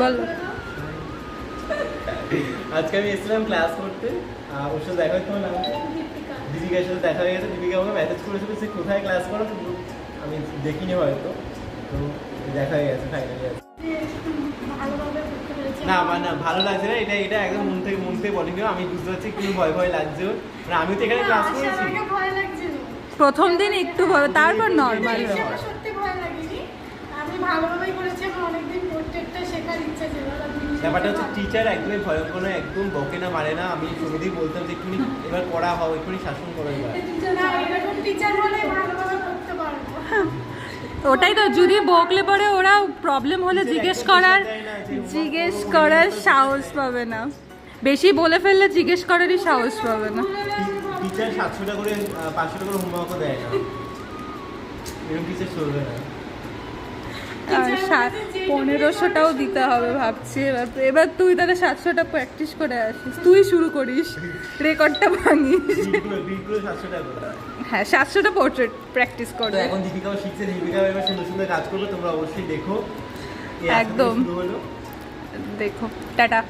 বলো। আজকে আমি এসেছিলাম ক্লাস করতে, ওর সাথে দেখা হয়েছে। তোমার নাম দীপিকার সাথে দেখা হয়ে গেছে। দীপিকা আমাকে মেসেজ করেছিল সে কোথায় ক্লাস করো, কিন্তু আমি দেখিনি হয়তো, তো দেখা হয়ে গেছে ফাইনালি। না না ভালো লাগছে না, এটা এটা একদম মন থেকে বলিনি। আমি বুঝতে পারছি একটু ভয় লাগছে, মানে আমি তো এখানে ক্লাস করেছি। প্রথম দিন একটু ভয়, তারপর নর্মাল। সত্যি ভয় লাগেনি, আমি ভালোভাবেই করেছি। আমার অনেকদিন প্রত্যেকটা শেখার ইচ্ছা ছিল। ব্যাপারটা হচ্ছে টিচার একদমই ভয়ঙ্কর না, একদম বকে না মারে না। আমি শুরুতেই বলতাম যে একটুখানি এবার পড়া হও, একটুখানি শাসন করো এবার। এরকম টিচার হলে ভালোভাবে করতে পারবো। ওটাই তো, যদি বকলে পরে ওরা প্রবলেম হলে জিজ্ঞেস করার সাহস পাবে না। বেশি বলে ফেললে জিজ্ঞেস করারই সাহস পাবে না। টিচার 700 টাকা করে 500 টাকা করে হোমওয়ার্কও দেয় না, এরকম টিচার চলবে না। 1500টাও দিতে হবে ভাবছি। এবার তুই তাহলে 700টা প্র্যাকটিস করে আসিস, তুই শুরু করিস, রেকর্ডটা ভাঙিস। বিলকুল 700 টাকা। হ্যাঁ, 700টা পোর্ট্রেট প্র্যাকটিস করবে। এখন দীপিকাও শিখছে, দীপিকাও এবার সুন্দর সুন্দর কাজ করবে, তোমরা অবশ্যই দেখো। একদম দেখো। টাটা।